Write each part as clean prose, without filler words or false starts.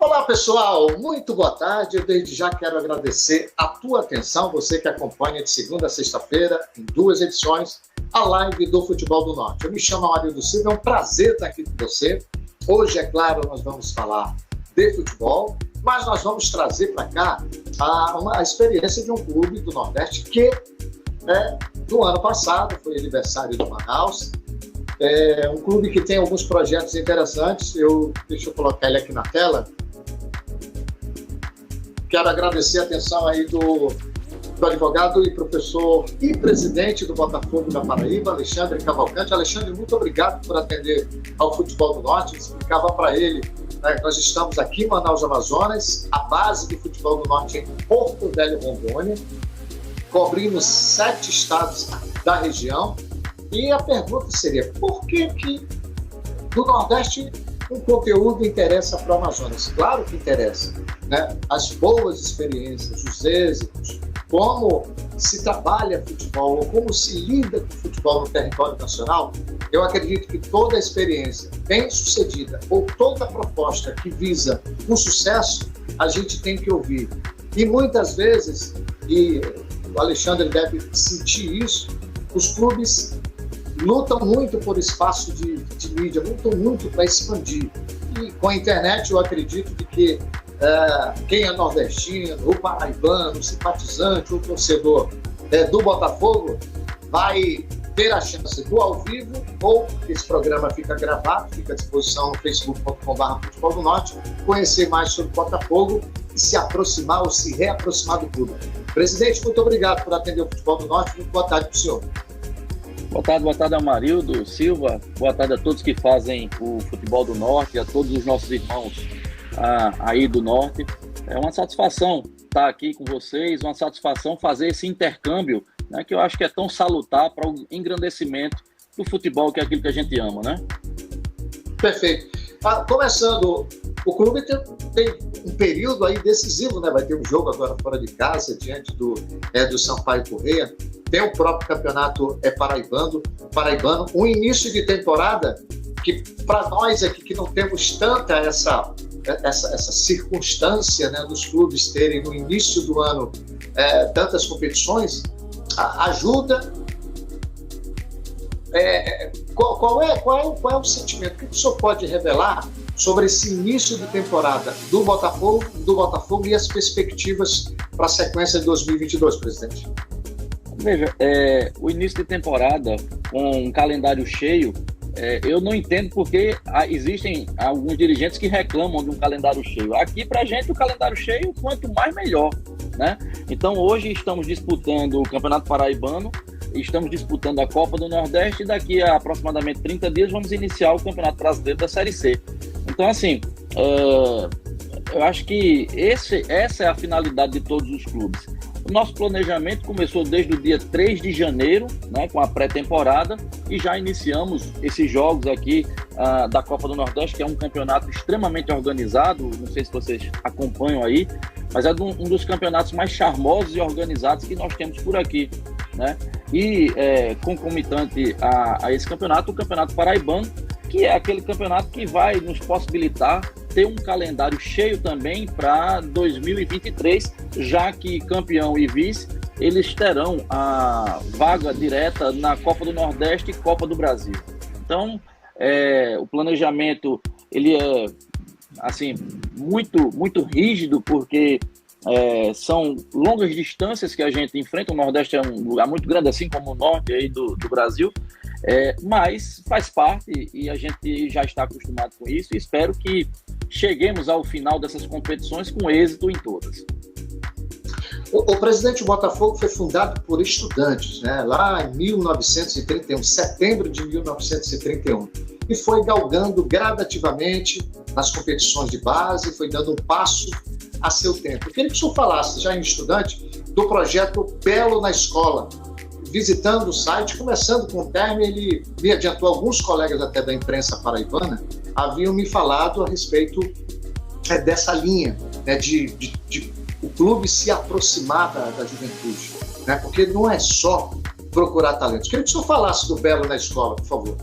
Olá, pessoal, muito boa tarde. Eu desde já quero agradecer a tua atenção, você que acompanha de segunda a sexta-feira, em 2 edições, a live do Futebol do Norte. Eu me chamo Amarildo Silva, é um prazer estar aqui com você. Hoje, é claro, nós vamos falar de futebol, mas nós vamos trazer para cá a experiência de um clube do Nordeste que, no ano passado, foi aniversário do Manaus. É um clube que tem alguns projetos interessantes. Deixa eu colocar ele aqui na tela. Quero agradecer a atenção aí do advogado e professor e presidente do Botafogo da Paraíba, Alexandre Cavalcante. Alexandre, muito obrigado por atender ao Futebol do Norte. Explicava para ele, nós estamos aqui em Manaus, Amazonas, a base do Futebol do Norte é em Porto Velho, Rondônia. Cobrimos 7 estados da região. E a pergunta seria, por que do Nordeste um conteúdo interessa para o Amazonas? Claro que interessa, né? As boas experiências, os êxitos, como se trabalha futebol, ou como se lida com futebol no território nacional. Eu acredito que toda a experiência bem sucedida ou toda proposta que visa um sucesso, a gente tem que ouvir. E muitas vezes, e o Alexandre deve sentir isso, os clubes lutam muito por espaço de mídia, lutam muito para expandir. E com a internet eu acredito de que quem é nordestino, o paraibano, o simpatizante, o torcedor do Botafogo vai ter a chance do ao vivo, ou esse programa fica gravado, fica à disposição no facebook.com/Futebol do Norte, conhecer mais sobre o Botafogo e se aproximar ou se reaproximar do clube. Presidente, muito obrigado por atender o Futebol do Norte. Muito boa tarde para o senhor. Boa tarde, Amarildo Silva. Boa tarde a todos que fazem o Futebol do Norte, a todos os nossos irmãos aí do Norte. É uma satisfação estar aqui com vocês, uma satisfação fazer esse intercâmbio, né, que eu acho que é tão salutar para o engrandecimento do futebol, que é aquilo que a gente ama, né? Perfeito. Começando, o clube tem um período aí decisivo, né? Vai ter um jogo agora fora de casa, diante do Sampaio Corrêa. Tem o próprio campeonato paraibano. Um início de temporada que, para nós aqui que não temos tanta essa circunstância, né, dos clubes terem no início do ano tantas competições, ajuda. Qual é o sentimento? O que o senhor pode revelar sobre esse início de temporada do Botafogo e as perspectivas para a sequência de 2022, presidente? Veja, o início de temporada com um calendário cheio, eu não entendo porque existem alguns dirigentes que reclamam de um calendário cheio. Aqui, para a gente, o calendário cheio, quanto mais melhor, né? Então, hoje estamos disputando o Campeonato Paraibano, estamos disputando a Copa do Nordeste e daqui a aproximadamente 30 dias vamos iniciar o Campeonato Brasileiro da Série C. Então, assim, eu acho que essa é a finalidade de todos os clubes. O nosso planejamento começou desde o dia 3 de janeiro, né, com a pré-temporada, e já iniciamos esses jogos aqui da Copa do Nordeste, que é um campeonato extremamente organizado. Não sei se vocês acompanham aí, mas é um dos campeonatos mais charmosos e organizados que nós temos por aqui, né? E concomitante a esse campeonato, o Campeonato Paraibano, que é aquele campeonato que vai nos possibilitar ter um calendário cheio também para 2023, já que campeão e vice, eles terão a vaga direta na Copa do Nordeste e Copa do Brasil. Então, o planejamento ele é assim, muito, muito rígido, porque são longas distâncias que a gente enfrenta. O Nordeste é um lugar muito grande, assim como o Norte aí do Brasil, mas faz parte e a gente já está acostumado com isso, e espero que cheguemos ao final dessas competições com êxito em todas. O presidente do Botafogo foi fundado por estudantes, né, lá em 1931, setembro de 1931, e foi galgando gradativamente nas competições de base, foi dando um passo a seu tempo. Eu queria que o senhor falasse, já em estudante, do projeto Belo na Escola. Visitando o site, começando com o termo, ele me adiantou, alguns colegas até da imprensa paraibana haviam me falado a respeito dessa linha, né, de o clube se aproximar da juventude, né, porque não é só procurar talentos. Queria que o senhor falasse do Belo na Escola, por favor.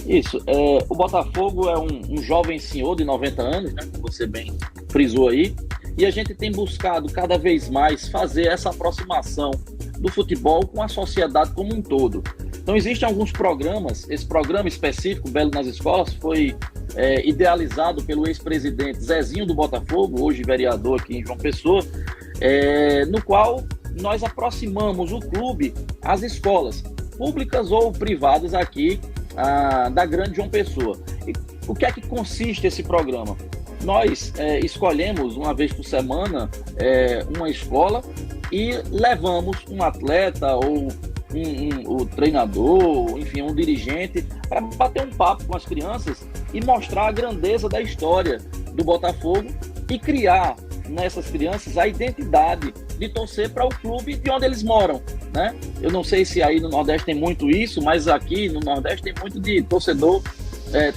Isso. O Botafogo é um jovem senhor de 90 anos, né, que você bem frisou aí, e a gente tem buscado cada vez mais fazer essa aproximação do futebol com a sociedade como um todo. Então, existem alguns programas. Esse programa específico, Belo nas Escolas, foi idealizado pelo ex-presidente Zezinho do Botafogo, hoje vereador aqui em João Pessoa, no qual nós aproximamos o clube às escolas públicas ou privadas aqui da grande João Pessoa. E o que é que consiste esse programa? Nós escolhemos uma vez por semana uma escola e levamos um atleta ou o treinador, enfim, um dirigente, para bater um papo com as crianças e mostrar a grandeza da história do Botafogo e criar nessas crianças a identidade de torcer para o clube de onde eles moram, né? Eu não sei se aí no Nordeste tem muito isso, mas aqui no Nordeste tem muito de torcedor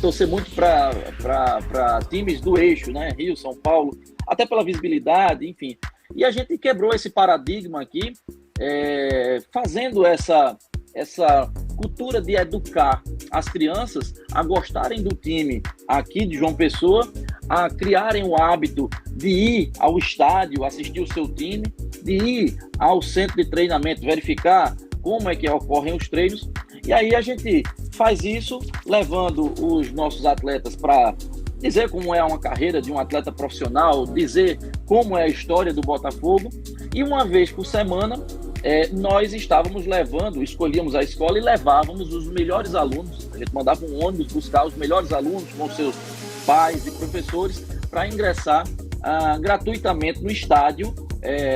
torcer muito para times do eixo, né? Rio, São Paulo, até pela visibilidade, enfim. E a gente quebrou esse paradigma aqui, fazendo essa cultura de educar as crianças a gostarem do time aqui de João Pessoa, a criarem o hábito de ir ao estádio, assistir o seu time, de ir ao centro de treinamento, verificar como é que ocorrem os treinos. E aí a gente faz isso levando os nossos atletas para dizer como é uma carreira de um atleta profissional, dizer como é a história do Botafogo. E uma vez por semana nós estávamos escolhíamos a escola e levávamos os melhores alunos. A gente mandava um ônibus buscar os melhores alunos com seus pais e professores para ingressar gratuitamente no estádio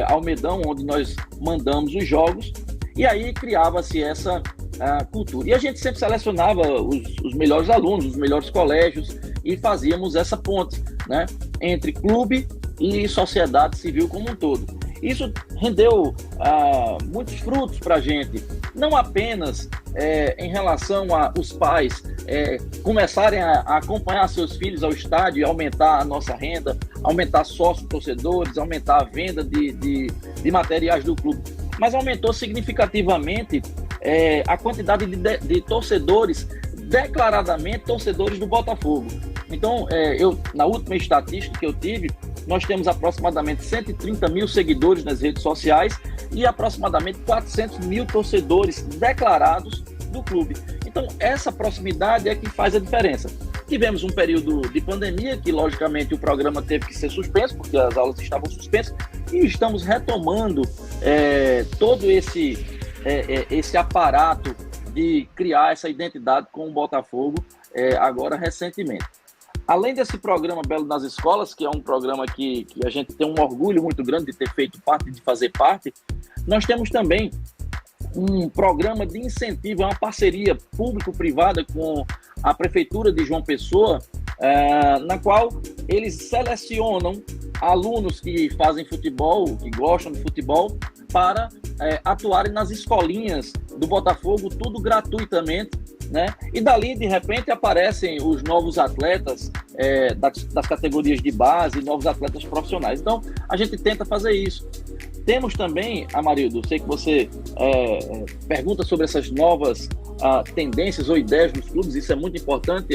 Almedão, onde nós mandamos os jogos, e aí criava-se essa cultura. E a gente sempre selecionava os melhores alunos, os melhores colégios, e fazíamos essa ponte, né, entre clube e sociedade civil como um todo. Isso rendeu muitos frutos para a gente, não apenas em relação a os pais começarem a acompanhar seus filhos ao estádio e aumentar a nossa renda, aumentar sócios torcedores, aumentar a venda de materiais do clube, mas aumentou significativamente a quantidade de torcedores, declaradamente torcedores do Botafogo. Então, na última estatística que eu tive, nós temos aproximadamente 130 mil seguidores nas redes sociais e aproximadamente 400 mil torcedores declarados do clube. Então, essa proximidade é que faz a diferença. Tivemos um período de pandemia, que logicamente o programa teve que ser suspenso, porque as aulas estavam suspensas, e estamos retomando todo esse aparato de criar essa identidade com o Botafogo agora recentemente. Além desse programa Belo nas Escolas, que é um programa que a gente tem um orgulho muito grande de ter feito parte, de fazer parte, nós temos também um programa de incentivo, uma parceria público-privada com a Prefeitura de João Pessoa, na qual eles selecionam alunos que fazem futebol, que gostam de futebol, para atuarem nas escolinhas do Botafogo, tudo gratuitamente, né? E dali, de repente, aparecem os novos atletas das categorias de base, novos atletas profissionais. Então, a gente tenta fazer isso. Temos também, Amarildo, sei que você pergunta sobre essas novas tendências ou ideias nos clubes, isso é muito importante,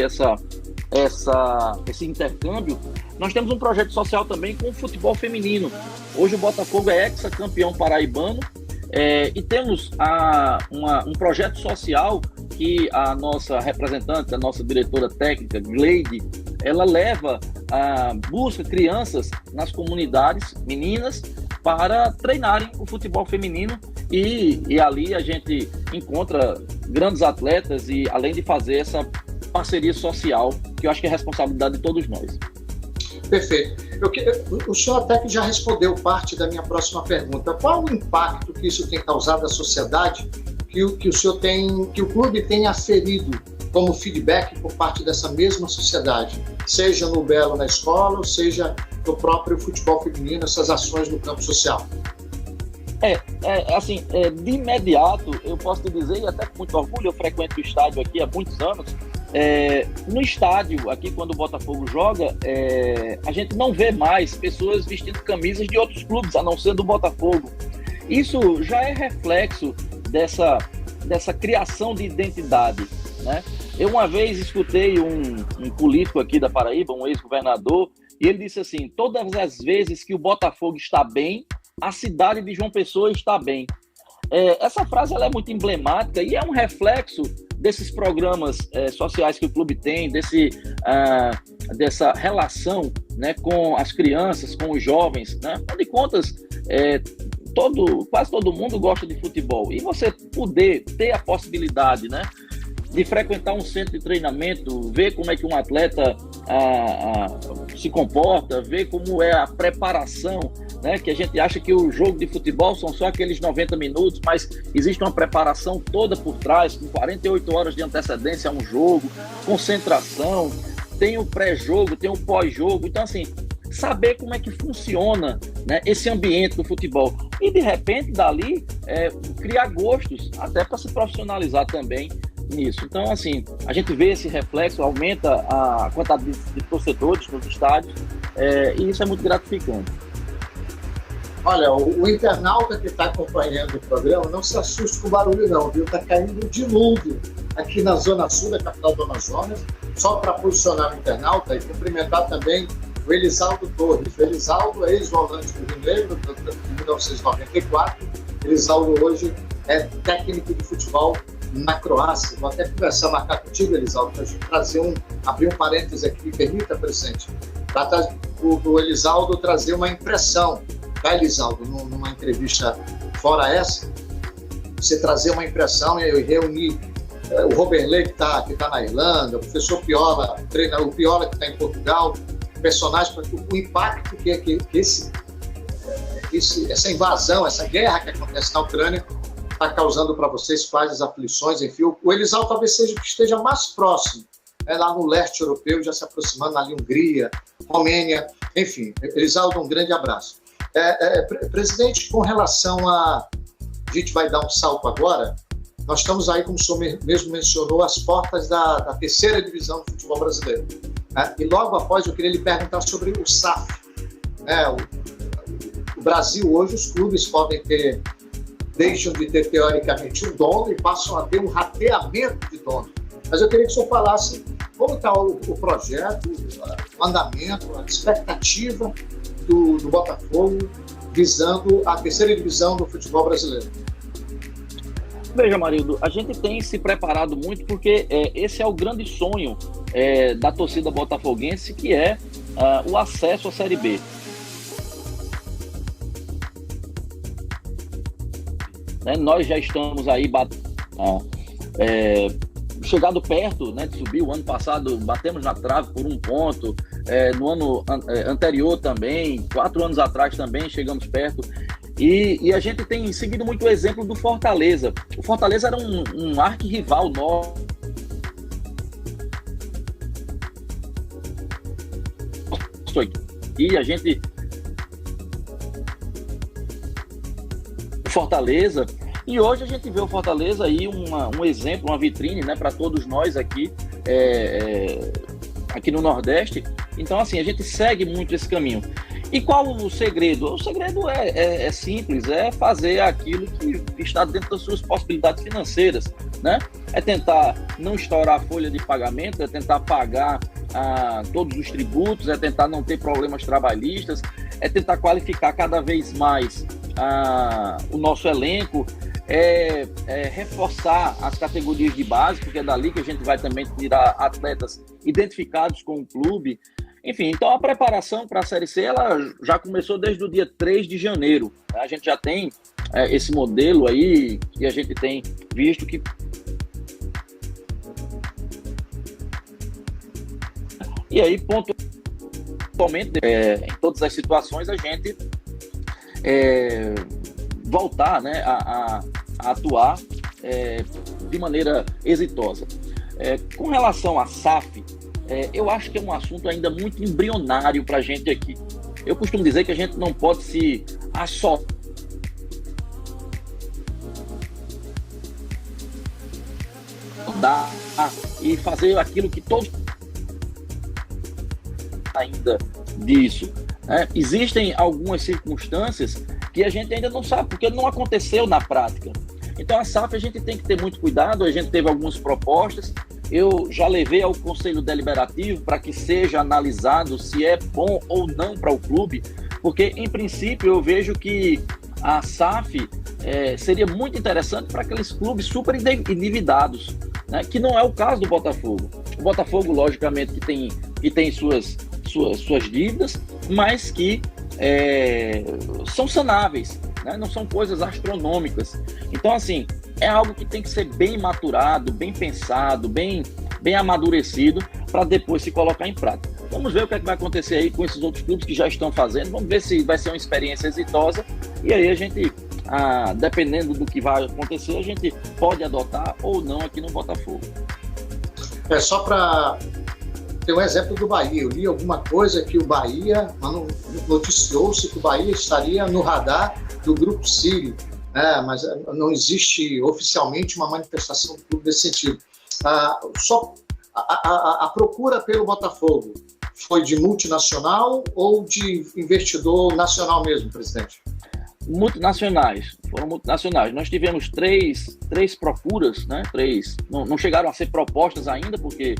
esse intercâmbio. Nós temos um projeto social também com o futebol feminino. Hoje o Botafogo é ex-campeão paraibano, e temos um projeto social que a nossa representante, a nossa diretora técnica, Gleide, ela busca crianças nas comunidades, meninas, para treinarem o futebol feminino, e ali a gente encontra grandes atletas, e além de fazer essa parceria social, que eu acho que é responsabilidade de todos nós. Perfeito. O senhor até que já respondeu parte da minha próxima pergunta. Qual o impacto que isso tem causado à sociedade, que o senhor que o clube tem aferido como feedback por parte dessa mesma sociedade, seja no Belo na escola, ou seja no próprio futebol feminino, essas ações no campo social? De imediato, eu posso te dizer, e até com muito orgulho, eu frequento o estádio aqui há muitos anos. No estádio, aqui quando o Botafogo joga, a gente não vê mais pessoas vestindo camisas de outros clubes, a não ser do Botafogo. Isso já é reflexo dessa criação de identidade, né? Eu uma vez escutei um político aqui da Paraíba, um ex-governador, e ele disse assim: todas as vezes que o Botafogo está bem, a cidade de João Pessoa está bem. Essa frase ela é muito emblemática e é um reflexo desses programas sociais que o clube tem, dessa relação, né, com as crianças, com os jovens, né? Afinal de contas, quase todo mundo gosta de futebol. E você poder ter a possibilidade, né, de frequentar um centro de treinamento, ver como é que um atleta se comporta, ver como é a preparação, né? Que a gente acha que o jogo de futebol são só aqueles 90 minutos, mas existe uma preparação toda por trás, com 48 horas de antecedência a um jogo, concentração, tem o pré-jogo, tem o pós-jogo. Então, assim, saber como é que funciona, né, esse ambiente do futebol. E, de repente, dali, criar gostos, até para se profissionalizar também nisso. Então, assim, a gente vê esse reflexo, aumenta a quantidade de torcedores nos estádios, e isso é muito gratificante. Olha, o internauta que está acompanhando o programa, não se assuste com o barulho não, viu? Está caindo um dilúvio aqui na Zona Sul, da capital do Amazonas. Só para posicionar o internauta e cumprimentar também o Elisaldo Torres. O Elisaldo é ex-volante do Rio Negro, de 1994. Elisaldo hoje é técnico de futebol na Croácia. Vou até conversar, marcar contigo, Elisaldo, para abrir um parêntese aqui, me permita, presidente, para o Elisaldo trazer uma impressão. Tá, Elisaldo, numa entrevista fora essa, você trazer uma impressão e reunir o Roberley, que tá na Irlanda, o professor Piola, o Piola, que está em Portugal, personagens, para o impacto que essa invasão, essa guerra que acontece na Ucrânia está causando para vocês, quais as aflições, enfim. O Elisaldo talvez seja que esteja mais próximo, lá no leste europeu, já se aproximando ali, Hungria, Romênia, enfim. Elisaldo, um grande abraço. Presidente, com relação a gente vai dar um salto agora, nós estamos aí, como o senhor mesmo mencionou, às portas da terceira divisão do futebol brasileiro. E logo após eu queria lhe perguntar sobre o SAF. O Brasil hoje, os clubes deixam de ter teoricamente um dono e passam a ter um rateamento de dono. Mas eu queria que o senhor falasse como está o projeto, o andamento, a expectativa do Botafogo visando a terceira divisão do futebol brasileiro. Veja, Marildo, a gente tem se preparado muito porque esse é o grande sonho da torcida botafoguense, que é o acesso à Série B. Nós já estamos aí chegado perto, né, de subir. O ano passado batemos na trave por 1 ponto, no ano anterior também, 4 anos atrás também chegamos perto, e a gente tem seguido muito o exemplo do Fortaleza. O Fortaleza era um arquirrival nosso, e a gente Fortaleza, e hoje a gente vê o Fortaleza aí um exemplo, uma vitrine, né, para todos nós aqui aqui no Nordeste. Então, assim, a gente segue muito esse caminho. E qual o segredo? O segredo é simples, é fazer aquilo que está dentro das suas possibilidades financeiras, né? É tentar não estourar a folha de pagamento, é tentar pagar todos os tributos, é tentar não ter problemas trabalhistas, é tentar qualificar cada vez mais o nosso elenco, reforçar as categorias de base, porque é dali que a gente vai também tirar atletas identificados com o clube. Enfim, então a preparação para a Série C ela já começou desde o dia 3 de janeiro. A gente já tem esse modelo aí que a gente tem visto que... E aí, pontualmente, em todas as situações, a gente voltar, né, a atuar de maneira exitosa. Com relação à SAF, eu acho que é um assunto ainda muito embrionário para a gente aqui. Eu costumo dizer que a gente não pode se assolar e fazer aquilo que todos ainda disso. Existem algumas circunstâncias que a gente ainda não sabe, porque não aconteceu na prática. Então a SAF a gente tem que ter muito cuidado. A gente teve algumas propostas, eu já levei ao Conselho Deliberativo para que seja analisado se é bom ou não para o clube, porque, em princípio, eu vejo que a SAF seria muito interessante para aqueles clubes super endividados, né? Que não é o caso do Botafogo. O Botafogo, logicamente, que tem suas dívidas, mas que são sanáveis, né? Não são coisas astronômicas. Então, assim, é algo que tem que ser bem maturado, bem pensado, bem amadurecido, para depois se colocar em prática. Vamos ver o que é que vai acontecer aí com esses outros clubes que já estão fazendo, vamos ver se vai ser uma experiência exitosa, e aí a gente, dependendo do que vai acontecer, a gente pode adotar ou não aqui no Botafogo. Só para ter um exemplo do Bahia, eu li alguma coisa que o Bahia, noticiou-se que o Bahia estaria no radar do Grupo Sírio, mas não existe oficialmente uma manifestação do clube nesse sentido. Só a procura pelo Botafogo foi de multinacional ou de investidor nacional mesmo, presidente? Multinacionais, foram multinacionais. Nós tivemos três procuras, né? Não chegaram a ser propostas ainda, porque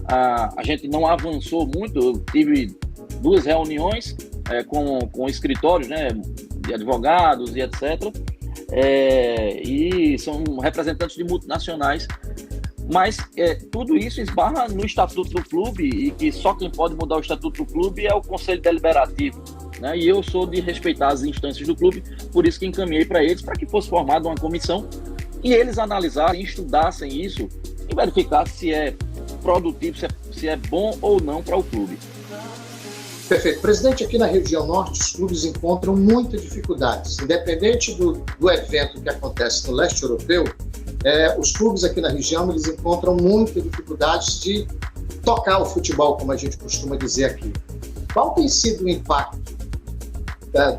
a gente não avançou muito. Eu tive 2 reuniões com escritórios, né, de advogados e etc. E são representantes de multinacionais. Mas tudo isso esbarra no Estatuto do Clube, e que só quem pode mudar o Estatuto do Clube é o Conselho Deliberativo, né? E eu sou de respeitar as instâncias do clube, por isso que encaminhei para eles, para que fosse formada uma comissão e eles analisarem, estudassem isso e verificar se é produtivo, se é bom ou não para o clube. Perfeito. Presidente, aqui na região norte, os clubes encontram muitas dificuldades. Independente do evento que acontece no leste europeu, os clubes aqui na região eles encontram muitas dificuldades de tocar o futebol, como a gente costuma dizer aqui. Qual tem sido o impacto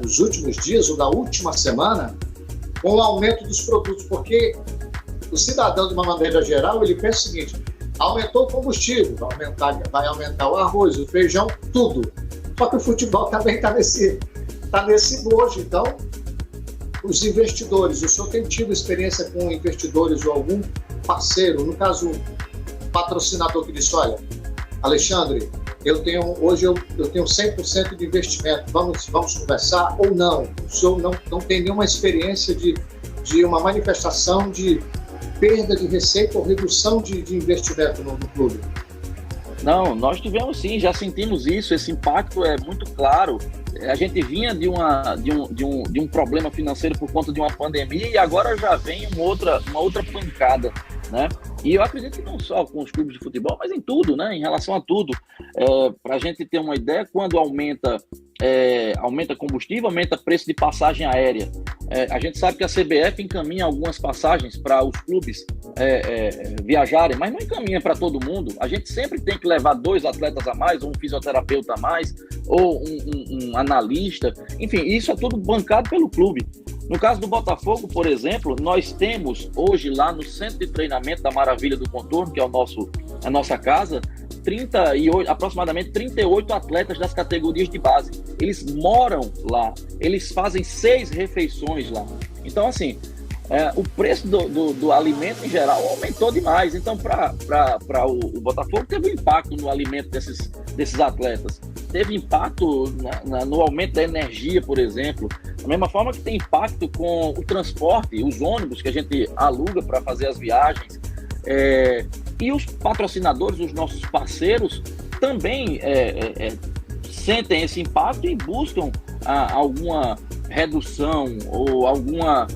dos últimos dias ou da última semana com o aumento dos produtos? Porque o cidadão, de uma maneira geral, ele pensa o seguinte: aumentou o combustível, vai aumentar o arroz, o feijão, tudo. Só que o futebol também está nesse bojo. Então, os investidores, o senhor tem tido experiência com investidores ou algum parceiro, no caso, patrocinador que disse: olha, Alexandre, hoje eu tenho 100% de investimento, vamos conversar ou não? O senhor não tem nenhuma experiência de uma manifestação de perda de receita ou redução de investimento no clube? Não, nós tivemos sim, já sentimos isso, esse impacto é muito claro. A gente vinha de um problema financeiro por conta de uma pandemia e agora já vem uma outra pancada, né? E eu acredito que não só com os clubes de futebol, mas em tudo, né? Em relação a tudo. Para a gente ter uma ideia, quando aumenta combustível, aumenta preço de passagem aérea. A gente sabe que a CBF encaminha algumas passagens para os clubes viajarem, mas não encaminha para todo mundo. A gente sempre tem que levar 2 atletas a mais, ou um fisioterapeuta a mais, ou um analista. Enfim, isso é tudo bancado pelo clube. No caso do Botafogo, por exemplo, nós temos hoje lá no Centro de Treinamento da Maravilha do Contorno, que é a nossa casa, aproximadamente 38 atletas das categorias de base. Eles moram lá, eles fazem 6 refeições lá. Então, assim, o preço do alimento em geral aumentou demais. Então, para o Botafogo, teve um impacto no alimento desses atletas. Teve impacto no aumento da energia, por exemplo. Da mesma forma que tem impacto com o transporte, os ônibus que a gente aluga para fazer as viagens. E os patrocinadores, os nossos parceiros, também sentem esse impacto e buscam alguma redução ou alguma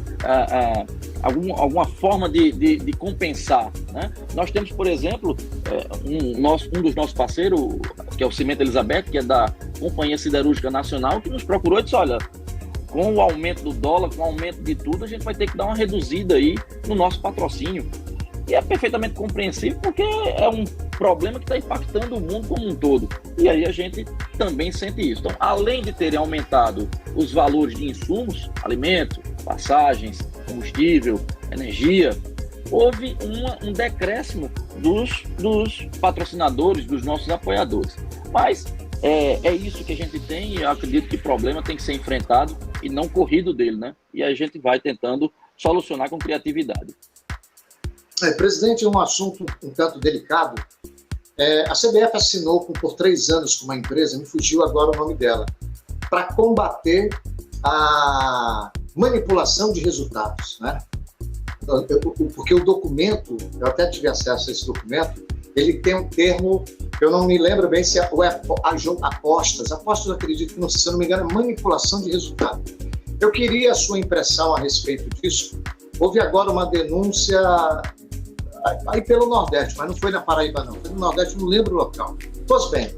forma de compensar, né? Nós temos, por exemplo, um dos nossos parceiros, que é o Cimento Elizabeth, que é da Companhia Siderúrgica Nacional, que nos procurou e disse: olha, com o aumento do dólar, com o aumento de tudo, a gente vai ter que dar uma reduzida aí no nosso patrocínio. E é perfeitamente compreensível, porque é um problema que está impactando o mundo como um todo. E aí a gente também sente isso. Então, além de terem aumentado os valores de insumos, alimentos, passagens, combustível, energia, houve um decréscimo dos patrocinadores, dos nossos apoiadores. Mas é isso que a gente tem, e eu acredito que o problema tem que ser enfrentado e não corrido dele, né? E a gente vai tentando solucionar com criatividade. Presidente, um assunto um tanto delicado. A CBF assinou por 3 anos com uma empresa, me fugiu agora o nome dela, para combater a manipulação de resultados, né? Porque o documento, eu até tive acesso a esse documento, ele tem um termo, eu não me lembro bem se é apostas, acredito que, não, se eu não me engano, é manipulação de resultado. Eu queria a sua impressão a respeito disso. Houve agora uma denúncia aí pelo Nordeste, mas não foi na Paraíba não, foi no Nordeste, não lembro o local. Pois bem,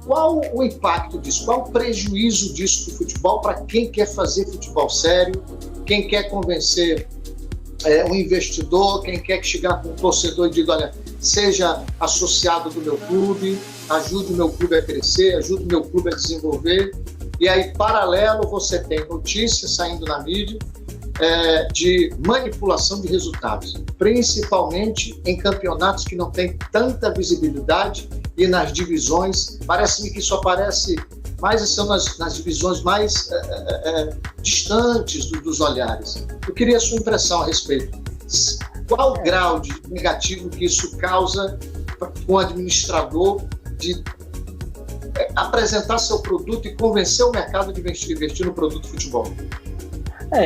qual o impacto disso, qual o prejuízo disso do futebol para quem quer fazer futebol sério, quem quer convencer um investidor, quem quer chegar com um torcedor e diga, olha, seja associado do meu clube, ajude o meu clube a crescer, ajude o meu clube a desenvolver. E aí, paralelo, você tem notícias saindo na mídia de manipulação de resultados, principalmente em campeonatos que não têm tanta visibilidade e nas divisões, parece-me que isso aparece mais são nas divisões mais distantes dos olhares. Eu queria a sua impressão a respeito. Qual o grau de negativo que isso causa para o administrador de apresentar seu produto e convencer o mercado de investir no produto futebol?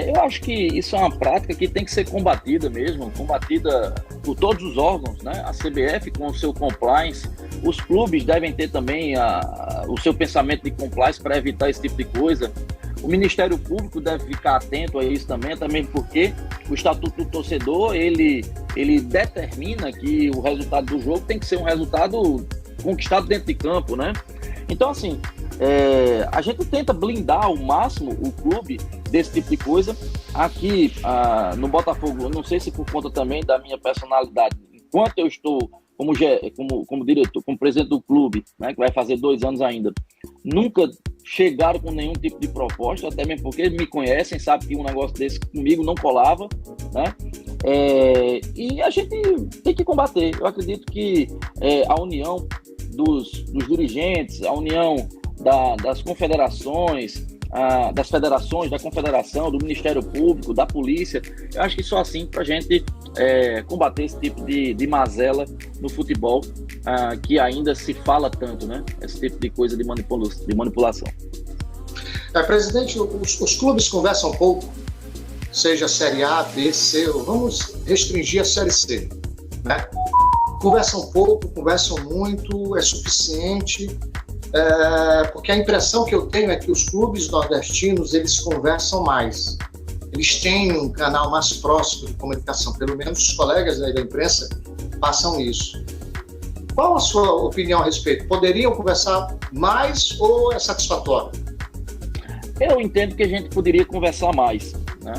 Eu acho que isso é uma prática que tem que ser combatida mesmo, combatida por todos os órgãos, né? A CBF com o seu compliance, os clubes devem ter também o seu pensamento de compliance para evitar esse tipo de coisa. O Ministério Público deve ficar atento a isso também porque o Estatuto do Torcedor, ele determina que o resultado do jogo tem que ser um resultado conquistado dentro de campo, né? Então, assim, a gente tenta blindar ao máximo o clube desse tipo de coisa. Aqui no Botafogo, eu não sei se por conta também da minha personalidade, enquanto eu estou como diretor, como presidente do clube, né, que vai fazer 2 anos ainda, nunca chegaram com nenhum tipo de proposta, até mesmo porque eles me conhecem, sabem que um negócio desse comigo não colava, né? E a gente tem que combater. Eu acredito que a união dos dirigentes, a união das confederações, das federações, da confederação, do Ministério Público, da polícia, eu acho que só assim para a gente combater esse tipo de mazela no futebol, que ainda se fala tanto, né? Esse tipo de coisa de manipulação. Presidente, os clubes conversam pouco, seja Série A, B, C, vamos restringir a Série C, né? Conversam pouco, conversam muito, é suficiente, porque a impressão que eu tenho é que os clubes nordestinos, eles conversam mais. Eles têm um canal mais próximo de comunicação, pelo menos os colegas aí da imprensa passam isso. Qual a sua opinião a respeito? Poderiam conversar mais ou é satisfatório? Eu entendo que a gente poderia conversar mais, né?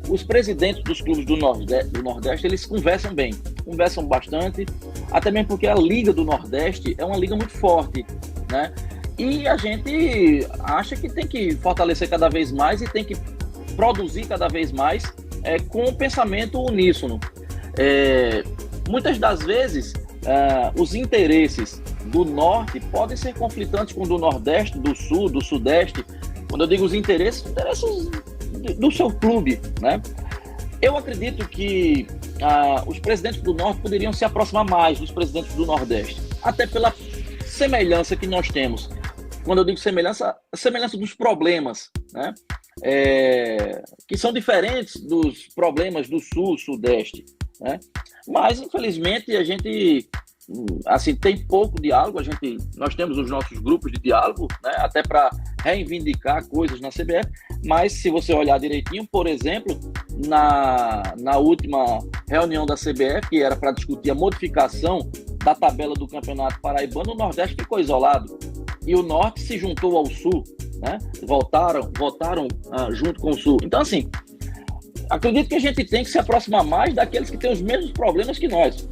Os presidentes dos clubes do Nordeste, eles conversam bem, conversam bastante, até mesmo porque a Liga do Nordeste é uma liga muito forte, né? E a gente acha que tem que fortalecer cada vez mais e tem que produzir cada vez mais com um pensamento uníssono. Muitas das vezes, os interesses do Norte podem ser conflitantes com o do Nordeste, do Sul, do Sudeste. Quando eu digo os interesses do seu clube, né? Eu acredito que os presidentes do Norte poderiam se aproximar mais dos presidentes do Nordeste, até pela semelhança que nós temos. Quando eu digo semelhança, a semelhança dos problemas, né? Que são diferentes dos problemas do Sul, Sudeste, né? Mas, infelizmente, a gente assim, tem pouco diálogo. Nós temos os nossos grupos de diálogo, né? Até para reivindicar coisas na CBF, mas se você olhar direitinho, por exemplo, na última reunião da CBF, que era para discutir a modificação da tabela do Campeonato Paraibano, o Nordeste ficou isolado e o Norte se juntou ao Sul, né? Votaram junto com o Sul. Então, assim, acredito que a gente tem que se aproximar mais daqueles que têm os mesmos problemas que nós,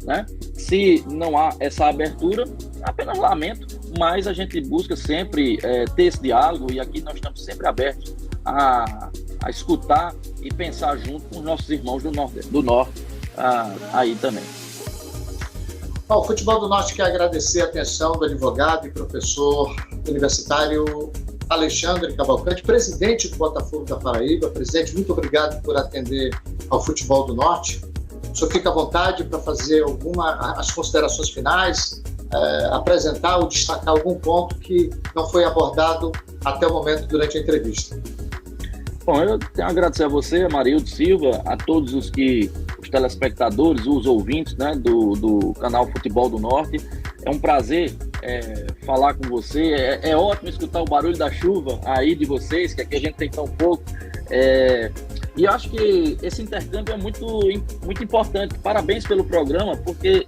né? Se não há essa abertura, apenas lamento, mas a gente busca sempre ter esse diálogo, e aqui nós estamos sempre abertos a escutar e pensar junto com os nossos irmãos do Norte aí também. O Futebol do Norte quer agradecer a atenção do advogado e professor universitário Alexandre Cavalcante, presidente do Botafogo da Paraíba. Presidente, muito obrigado por atender ao futebol do Norte. O senhor fica à vontade para fazer as considerações finais, apresentar ou destacar algum ponto que não foi abordado até o momento durante a entrevista. Bom, eu tenho a agradecer a você, Amarildo Silva, a todos os telespectadores, os ouvintes, né, do canal Futebol do Norte. É um prazer falar com você. É ótimo escutar o barulho da chuva aí de vocês, que aqui a gente tem tão pouco. E eu acho que esse intercâmbio é muito, muito importante. Parabéns pelo programa, porque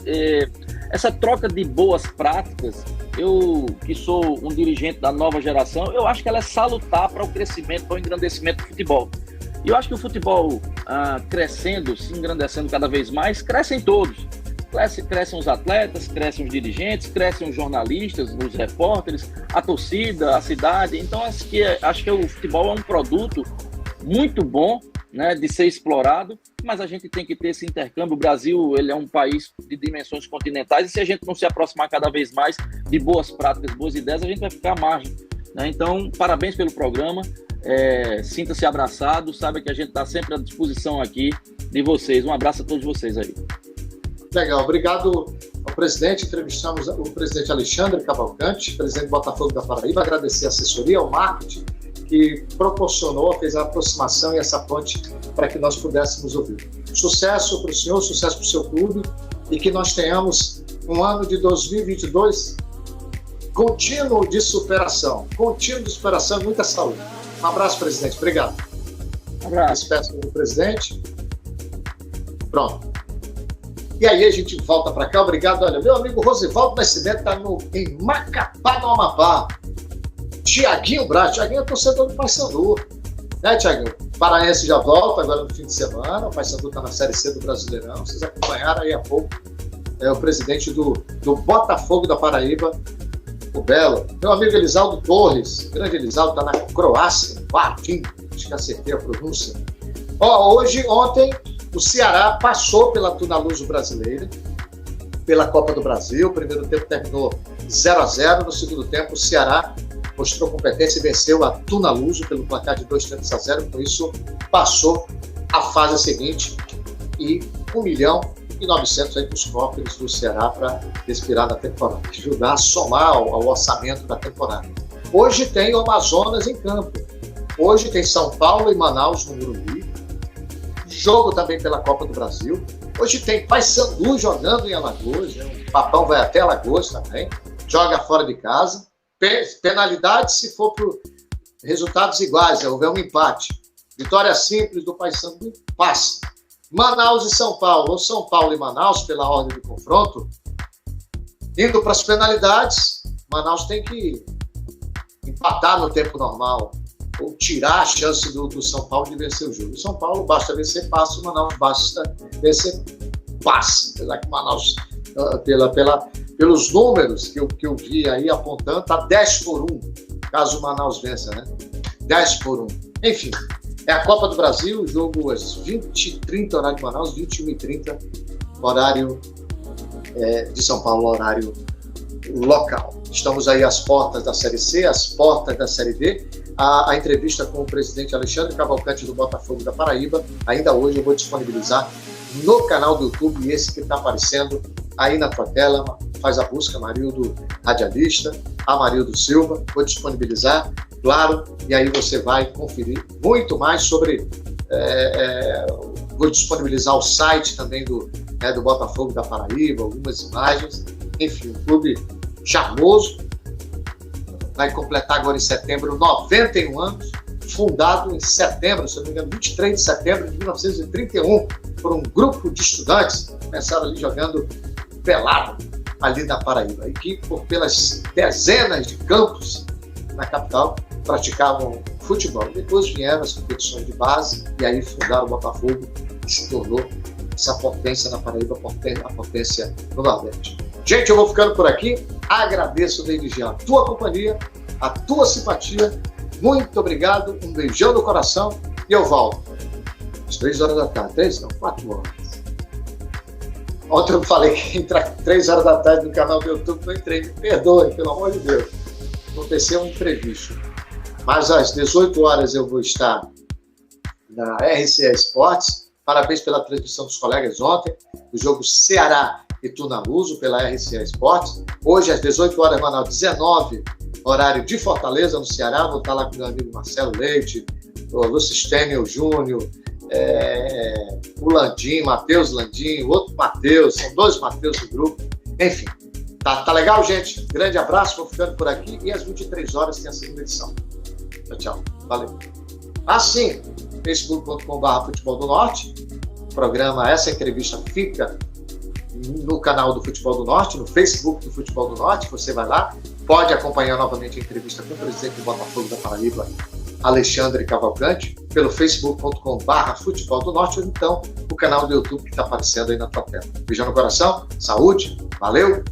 essa troca de boas práticas, eu que sou um dirigente da nova geração, eu acho que ela é salutar para o crescimento, para o engrandecimento do futebol. E eu acho que o futebol crescendo, se engrandecendo cada vez mais, crescem todos. Crescem os atletas, crescem os dirigentes, crescem os jornalistas, os repórteres, a torcida, a cidade. Então acho que o futebol é um produto muito bom, né, de ser explorado, mas a gente tem que ter esse intercâmbio. O Brasil, ele é um país de dimensões continentais, e se a gente não se aproximar cada vez mais de boas práticas, boas ideias, a gente vai ficar à margem, né? Então, parabéns pelo programa, sinta-se abraçado, saiba que a gente está sempre à disposição aqui de vocês. Um abraço a todos vocês aí. Legal, obrigado ao presidente. Entrevistamos o presidente Alexandre Cavalcante, presidente do Botafogo da Paraíba. Agradecer a assessoria, ao marketing, que proporcionou, fez a aproximação e essa ponte para que nós pudéssemos ouvir. Sucesso para o senhor, sucesso para o seu clube, e que nós tenhamos um ano de 2022 contínuo de superação e muita saúde. Um abraço, presidente. Obrigado. Um abraço. Despeço do presidente. Pronto. E aí a gente volta para cá. Obrigado. Olha, meu amigo Rosivaldo Nascimento está em Macapá, no Amapá. Tiaguinho Braz. Tiaguinho é torcedor do Paysandu. Né, Tiaguinho? O Paraense já volta agora no fim de semana. O Paysandu está na Série C do Brasileirão. Vocês acompanharam aí há pouco o presidente do Botafogo da Paraíba, o Belo. Meu amigo Elisaldo Torres. Grande Elisaldo, está na Croácia. Vadim. Acho que acertei a pronúncia. Ontem, o Ceará passou pela Tunaluso brasileira, pela Copa do Brasil. O primeiro tempo terminou 0-0. No segundo tempo, o Ceará mostrou competência e venceu a Tunaluso pelo placar de 2-0. Com isso, passou a fase seguinte e 1.900.000 aí para os cofres do Ceará para respirar na temporada, ajudar a somar ao orçamento da temporada. Hoje tem o Amazonas em campo. Hoje tem São Paulo e Manaus no Morumbi. Jogo também pela Copa do Brasil. Hoje tem Paysandu jogando em Alagoas. O Papão vai até Alagoas também. Joga fora de casa. Penalidade se for por resultados iguais, houver um empate. Vitória simples do Paysandu, passa. Manaus e São Paulo, ou São Paulo e Manaus, pela ordem de confronto, indo para as penalidades. Manaus tem que empatar no tempo normal, ou tirar a chance do São Paulo de vencer o jogo. O São Paulo basta vencer, passa. O Manaus basta vencer, passa. Apesar que o Manaus, pelos números que eu vi aí apontando, está 10-1, caso o Manaus vença, né? 10-1. Enfim, é a Copa do Brasil, o jogo às 20h30, horário de Manaus, 21h30, horário de São Paulo, horário local. Estamos aí às portas da Série C, às portas da Série D. A entrevista com o presidente Alexandre Cavalcante do Botafogo da Paraíba, ainda hoje eu vou disponibilizar no canal do YouTube, esse que está aparecendo aí na tua tela. Faz a busca, Amarildo Radialista, Amarildo Silva, vou disponibilizar, claro, e aí você vai conferir muito mais sobre... vou disponibilizar o site também do Botafogo da Paraíba, algumas imagens. Enfim, um clube charmoso, vai completar agora em setembro 91 anos, fundado em setembro, se não me engano, 23 de setembro de 1931, por um grupo de estudantes, começaram ali jogando pelado ali na Paraíba, e que pelas dezenas de campos na capital praticavam futebol. Depois vieram as competições de base e aí fundaram o Botafogo e se tornou essa potência na Paraíba, a potência no Nordeste. Gente, eu vou ficando por aqui. Agradeço desde já a tua companhia, a tua simpatia. Muito obrigado, um beijão no coração e eu volto às 3 horas da tarde. 3 não, 4 horas. Ontem eu falei que entrar 3 horas da tarde no canal do YouTube, não entrei. Me perdoem, pelo amor de Deus. Aconteceu um imprevisto. Mas às 18 horas eu vou estar na RCA Esportes, Parabéns pela transmissão dos colegas ontem, do jogo Ceará e Tunaluso, pela RCA Esportes. Hoje, às 18 horas, Manaus, 19, horário de Fortaleza, no Ceará. Vou estar lá com o meu amigo Marcelo Leite, o Lucistênio Júnior, o Landim, Matheus Landim, o outro Matheus, são 2 Matheus do grupo. Enfim, tá legal, gente? Grande abraço, vou ficando por aqui. E às 23 horas tem a segunda edição. Tchau, tchau. Valeu. Assim, facebook.com/Futebol do Norte. Programa, essa entrevista fica no canal do Futebol do Norte, no Facebook do Futebol do Norte. Você vai lá, pode acompanhar novamente a entrevista com o presidente do Botafogo da Paraíba, Alexandre Cavalcante, pelo facebook.com/Futebol do Norte, ou então o canal do YouTube que está aparecendo aí na tua tela. Beijão no coração, saúde, valeu!